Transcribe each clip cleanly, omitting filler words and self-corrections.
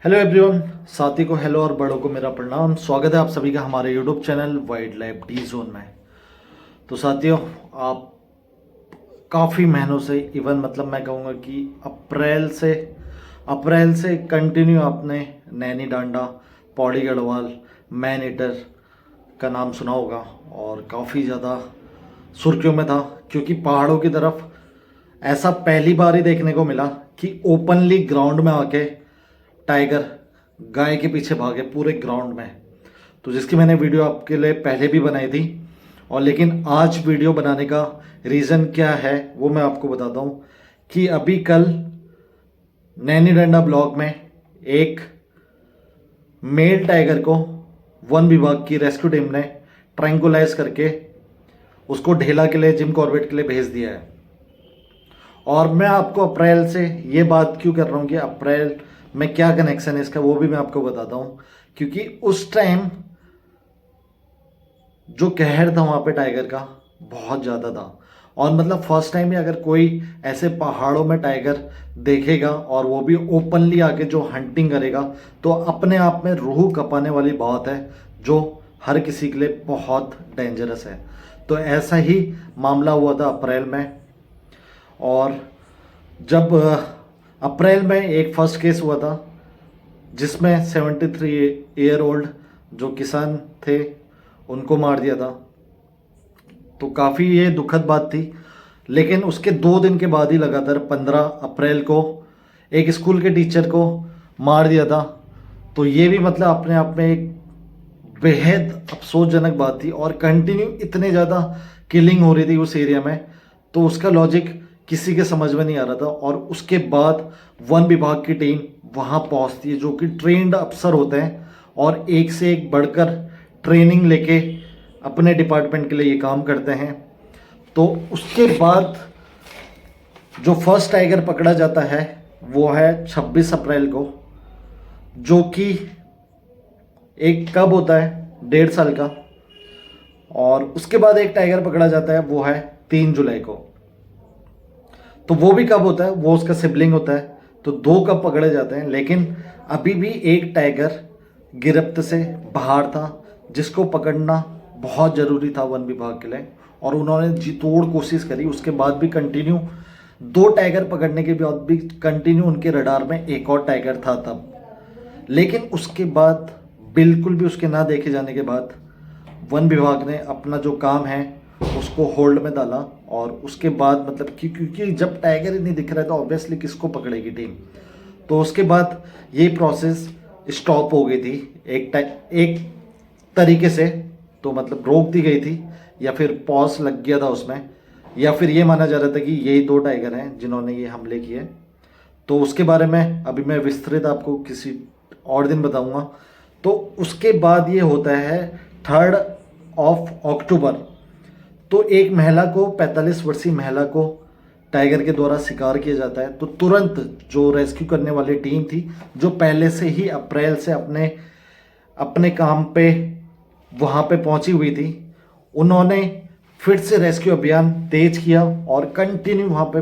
Hello everyone, साथी को hello और बड़ों को मेरा प्रणाम। स्वागत है आप सभी का हमारे YouTube channel wild life D zone में। तो साथियों, आप काफ़ी महीनों से इवन मतलब मैं कहूँगा कि अप्रैल से कंटिन्यू आपने नैनी डांडा, पौड़ी गढ़वाल, मैन ईटर का नाम सुना होगा और काफ़ी ज़्यादा सुर्खियों में था, क्योंकि पहाड़ों की तरफ ऐसा पहली बार ही देखने को मिला कि ओपनली ग्राउंड में आके टाइगर गाय के पीछे भागे पूरे ग्राउंड में। तो जिसकी मैंने वीडियो आपके लिए पहले भी बनाई थी, और लेकिन आज वीडियो बनाने का रीज़न क्या है वो मैं आपको बताता हूँ कि अभी कल नैनी डंडा ब्लॉक में एक मेल टाइगर को वन विभाग की रेस्क्यू टीम ने ट्रैंकुलाइज करके उसको ढेला के लिए, जिम कॉर्बेट के लिए भेज दिया है। और मैं आपको अप्रैल से ये बात क्यों कर रहा हूँ कि अप्रैल में क्या कनेक्शन है इसका, वो भी मैं आपको बताता हूँ। क्योंकि उस टाइम जो कहर था वहाँ पे टाइगर का बहुत ज़्यादा था, और मतलब फर्स्ट टाइम ही अगर कोई ऐसे पहाड़ों में टाइगर देखेगा और वो भी ओपनली आके जो हंटिंग करेगा, तो अपने आप में रूह कपाने वाली बात है, जो हर किसी के लिए बहुत डेंजरस है। तो ऐसा ही मामला हुआ था अप्रैल में। और जब अप्रैल में एक फर्स्ट केस हुआ था जिसमें 73 ईयर ओल्ड जो किसान थे उनको मार दिया था, तो काफ़ी ये दुखद बात थी। लेकिन उसके 2 दिन के बाद ही लगातार 15 अप्रैल को एक स्कूल के टीचर को मार दिया था। तो ये भी मतलब अपने आप में एक बेहद अफसोसजनक बात थी, और कंटिन्यू इतने ज़्यादा किलिंग हो रही थी उस एरिया में, तो उसका लॉजिक किसी के समझ में नहीं आ रहा था। और उसके बाद वन विभाग की टीम वहाँ पहुँचती है, जो कि ट्रेंड अफसर होते हैं और एक से एक बढ़कर ट्रेनिंग लेके अपने डिपार्टमेंट के लिए ये काम करते हैं। तो उसके बाद जो फर्स्ट टाइगर पकड़ा जाता है वो है 26 अप्रैल को, जो कि एक कब होता है 1.5 साल का। और उसके बाद एक टाइगर पकड़ा जाता है वो है 3 जुलाई को। तो वो भी कब होता है, वो उसका सिबलिंग होता है। तो 2 कब पकड़े जाते हैं, लेकिन अभी भी एक टाइगर गिरफ्त से बाहर था, जिसको पकड़ना बहुत ज़रूरी था वन विभाग के लिए, और उन्होंने जी तोड़ कोशिश करी। उसके बाद भी कंटिन्यू 2 टाइगर पकड़ने के बाद भी कंटिन्यू उनके रडार में एक और टाइगर था तब। लेकिन उसके बाद बिल्कुल भी उसके ना देखे जाने के बाद वन विभाग ने अपना जो काम है उसको होल्ड में डाला। और उसके बाद मतलब क्योंकि जब टाइगर ही नहीं दिख रहा है तो ऑब्वियसली किसको पकड़ेगी टीम। तो उसके बाद ये प्रोसेस स्टॉप हो गई थी एक तरीके से। तो मतलब रोक दी गई थी, या फिर पॉज लग गया था उसमें, या फिर ये माना जा रहा था कि यही 2 टाइगर हैं जिन्होंने ये हमले किए। तो उसके बारे में अभी मैं विस्तृत आपको किसी और दिन बताऊंगा। तो उसके बाद ये होता है 3 अक्टूबर। तो एक महिला को, 45 वर्षीय महिला को टाइगर के द्वारा शिकार किया जाता है। तो तुरंत जो रेस्क्यू करने वाली टीम थी, जो पहले से ही अप्रैल से अपने अपने काम पे वहाँ पे पहुँची हुई थी, उन्होंने फिर से रेस्क्यू अभियान तेज किया और कंटिन्यू वहाँ पे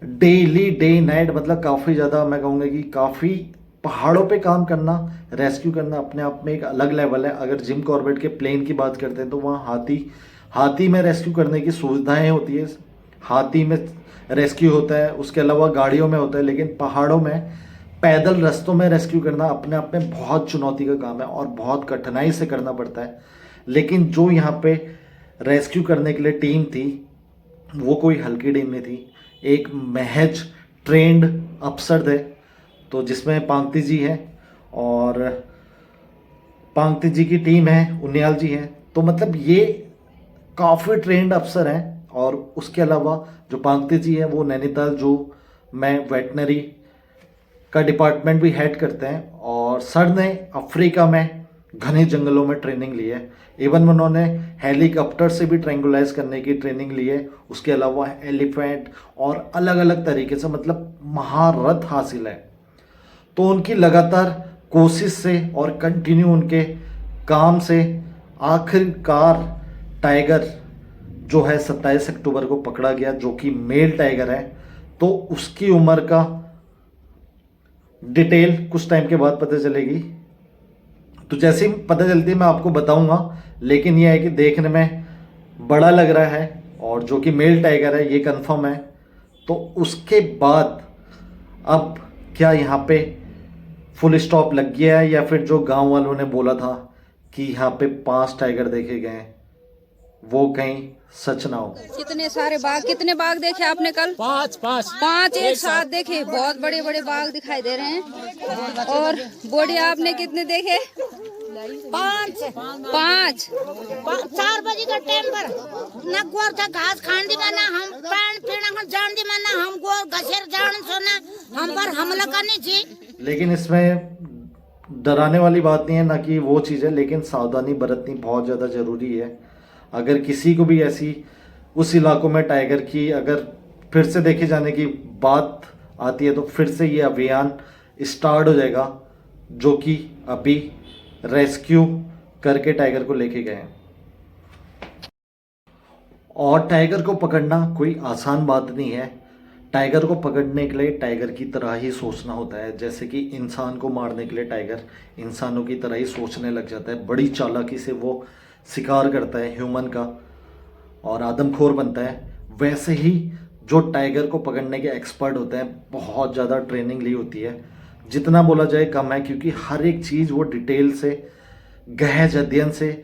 डेली डे नाइट, मतलब काफ़ी ज़्यादा मैं कहूँगा कि काफ़ी पहाड़ों पे काम करना, रेस्क्यू करना अपने आप में एक अलग लेवल है। अगर जिम कॉर्बेट के प्लेन की बात करते हैं तो वहाँ हाथी में रेस्क्यू करने की सुविधाएं होती है, हाथी में रेस्क्यू होता है, उसके अलावा गाड़ियों में होता है। लेकिन पहाड़ों में पैदल रास्तों में रेस्क्यू करना अपने आप में बहुत चुनौती का काम है और बहुत कठिनाई से करना पड़ता है। लेकिन जो यहाँ पे रेस्क्यू करने के लिए टीम थी वो कोई हल्की टीम नहीं थी, एक महज ट्रेंड अफसर थे। तो जिसमें पांगती जी है, और पांगती जी की टीम है, उनियाल जी हैं। तो मतलब ये काफ़ी ट्रेंड अफसर हैं। और उसके अलावा जो पांगती जी हैं वो नैनीताल जो में वेटनरी का डिपार्टमेंट भी हेड करते हैं, और सर ने अफ्रीका में घने जंगलों में ट्रेनिंग ली है। इवन उन्होंने हेलीकॉप्टर से भी ट्रैंकुलाइज करने की ट्रेनिंग ली है। उसके अलावा एलिफेंट और अलग अलग तरीके से मतलब महारत हासिल है। तो उनकी लगातार कोशिश से और कंटिन्यू उनके काम से आखिरकार टाइगर जो है 27 अक्टूबर को पकड़ा गया, जो कि मेल टाइगर है। तो उसकी उम्र का डिटेल कुछ टाइम के बाद पता चलेगी। तो जैसे ही पता चलती है मैं आपको बताऊंगा, लेकिन यह है कि देखने में बड़ा लग रहा है और जो कि मेल टाइगर है ये कंफर्म है। तो उसके बाद अब क्या यहाँ पे फुल स्टॉप लग गया है, या फिर जो गांव वालों ने बोला था कि यहाँ पे 5 टाइगर देखे गए हैं वो कहीं सच ना हो। कितने सारे बाघ, कितने बाघ देखे आपने कल? पांच एक साथ देखे। बहुत बड़े बड़े बाघ दिखाई दे रहे हैं। और बोड़ी आपने कितने देखे? 5 4 बजे का टाइम पर ना गोर था घास खान दी ना हम पैन पीना जान दी ना हम गोर घसेर जान सोना हम पर हमला करनी थी। लेकिन इसमें डराने वाली बात नहीं है, ना कि वो चीज़ है, लेकिन सावधानी बरतनी बहुत ज़्यादा ज़रूरी है। अगर किसी को भी ऐसी उस इलाकों में टाइगर की अगर फिर से देखे जाने की बात आती है तो फिर से ये अभियान स्टार्ट हो जाएगा, जो कि अभी रेस्क्यू करके टाइगर को लेके गए हैं। और टाइगर को पकड़ना कोई आसान बात नहीं है। टाइगर को पकड़ने के लिए टाइगर की तरह ही सोचना होता है, जैसे कि इंसान को मारने के लिए टाइगर इंसानों की तरह ही सोचने लग जाता है। बड़ी चालाकी से वो शिकार करता है ह्यूमन का और आदमखोर बनता है। वैसे ही जो टाइगर को पकड़ने के एक्सपर्ट होते हैं बहुत ज़्यादा ट्रेनिंग ली होती है। जितना बोला जाए कम है, क्योंकि हर एक चीज़ वो डिटेल से गहन अध्ययन से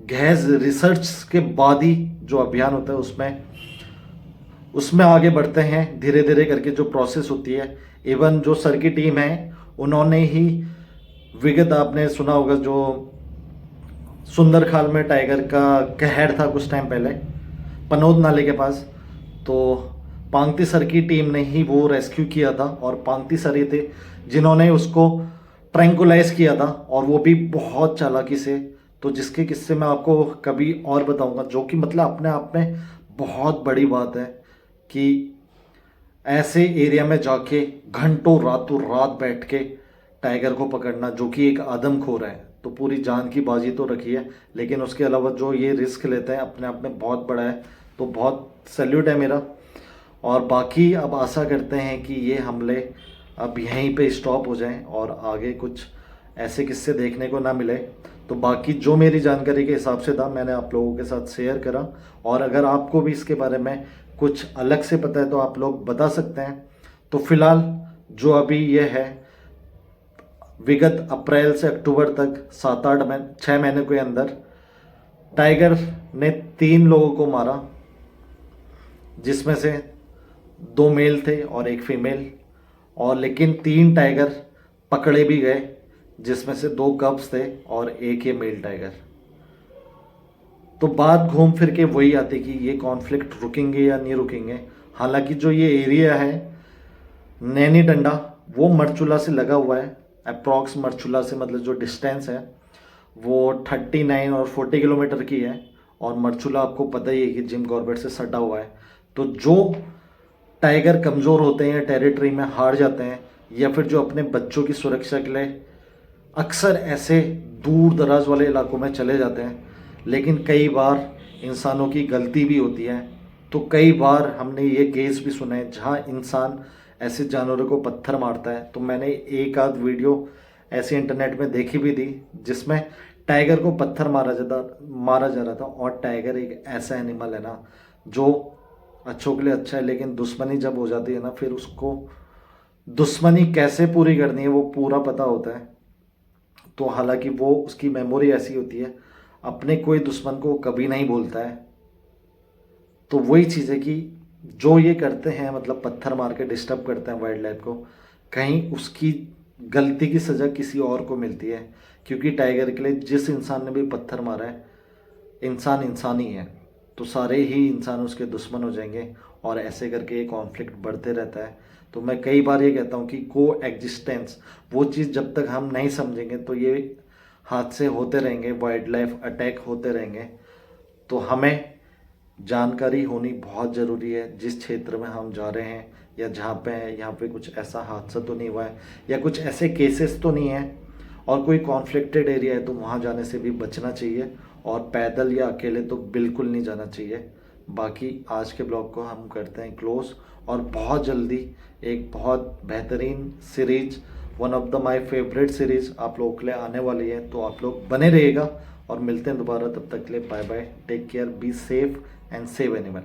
गहन रिसर्च के बाद ही जो अभियान होता है उसमें आगे बढ़ते हैं। धीरे धीरे करके जो प्रोसेस होती है, इवन जो सर की टीम है उन्होंने ही विगत आपने सुना होगा जो सुंदरखाल में टाइगर का कहर था कुछ टाइम पहले पनोद नाले के पास, तो पांगती सर की टीम ने ही वो रेस्क्यू किया था। और पांगती सर ही थे जिन्होंने उसको ट्रैंकुलाइज किया था, और वो भी बहुत चालाकी से। तो जिसके किस्से मैं आपको कभी और बताऊंगा, जो कि मतलब अपने आप में बहुत बड़ी बात है कि ऐसे एरिया में जाके घंटों रातों रात बैठ के टाइगर को पकड़ना, जो कि एक आदमखोर है। तो पूरी जान की बाजी तो रखी है, लेकिन उसके अलावा जो ये रिस्क लेते हैं अपने आप में बहुत बड़ा है। तो बहुत सैल्यूट है मेरा। और बाकी अब आशा करते हैं कि ये हमले अब यहीं पे स्टॉप हो जाएं और आगे कुछ ऐसे किस्से देखने को ना मिले। तो बाकी जो मेरी जानकारी के हिसाब से था मैंने आप लोगों के साथ शेयर करा। और अगर आपको भी इसके बारे में कुछ अलग से पता है तो आप लोग बता सकते हैं। तो फिलहाल जो अभी ये है, विगत अप्रैल से अक्टूबर तक 6 महीने के अंदर टाइगर ने 3 लोगों को मारा, जिसमें से 2 मेल थे और 1 फीमेल। और लेकिन 3 टाइगर पकड़े भी गए, जिसमें से 2 कब्स थे और 1 ये मेल टाइगर। तो बात घूम फिर के वही आती कि ये कॉन्फ्लिक्ट रुकेंगे या नहीं रुकेंगे। हालांकि जो ये एरिया है नैनी डंडा वो मरचूला से लगा हुआ है। अप्रॉक्स मरचूला से मतलब जो डिस्टेंस है वो 39 और 40 किलोमीटर की है। और मरचूला आपको पता ही है कि जिम कॉर्बेट से सटा हुआ है। तो जो टाइगर कमज़ोर होते हैं, टेरिटरी में हार जाते हैं, या फिर जो अपने बच्चों की सुरक्षा के लिए अक्सर ऐसे दूर दराज वाले इलाकों में चले जाते हैं। लेकिन कई बार इंसानों की गलती भी होती है। तो कई बार हमने ये केस भी सुने जहाँ इंसान ऐसे जानवरों को पत्थर मारता है। तो मैंने एक आध वीडियो ऐसे इंटरनेट में देखी भी थी जिसमें टाइगर को पत्थर मारा जा रहा था। और टाइगर एक ऐसा एनिमल है ना जो अच्छों के लिए अच्छा है, लेकिन दुश्मनी जब हो जाती है ना फिर उसको दुश्मनी कैसे पूरी करनी है वो पूरा पता होता है। तो हालांकि वो उसकी मेमोरी ऐसी होती है, अपने कोई दुश्मन को कभी नहीं भूलता है। तो वही चीज़ है कि जो ये करते हैं मतलब पत्थर मार के डिस्टर्ब करते हैं वाइल्ड लाइफ को, कहीं उसकी गलती की सज़ा किसी और को मिलती है। क्योंकि टाइगर के लिए जिस इंसान ने भी पत्थर मारा है, इंसान इंसान ही है, तो सारे ही इंसान उसके दुश्मन हो जाएंगे और ऐसे करके ये कॉन्फ्लिक्ट बढ़ते रहता है। तो मैं कई बार ये कहता हूँ कि को एग्जिस्टेंस वो चीज़ जब तक हम नहीं समझेंगे तो ये हादसे होते रहेंगे, वाइल्ड लाइफ अटैक होते रहेंगे। तो हमें जानकारी होनी बहुत ज़रूरी है जिस क्षेत्र में हम जा रहे हैं या जहाँ पे हैं, यहाँ पे कुछ ऐसा हादसा तो नहीं हुआ है या कुछ ऐसे केसेस तो नहीं है और कोई कॉन्फ्लिक्टेड एरिया है तो वहाँ जाने से भी बचना चाहिए। और पैदल या अकेले तो बिल्कुल नहीं जाना चाहिए। बाकी आज के ब्लॉग को हम करते हैं क्लोज, और बहुत जल्दी एक बहुत बेहतरीन series one of the my favourite series आप लोगों के लिए आने वाली है, तो आप लोग बने रहिएगा और मिलते हैं दोबारा। तब तक के लिए bye bye, take care, be safe and save animal.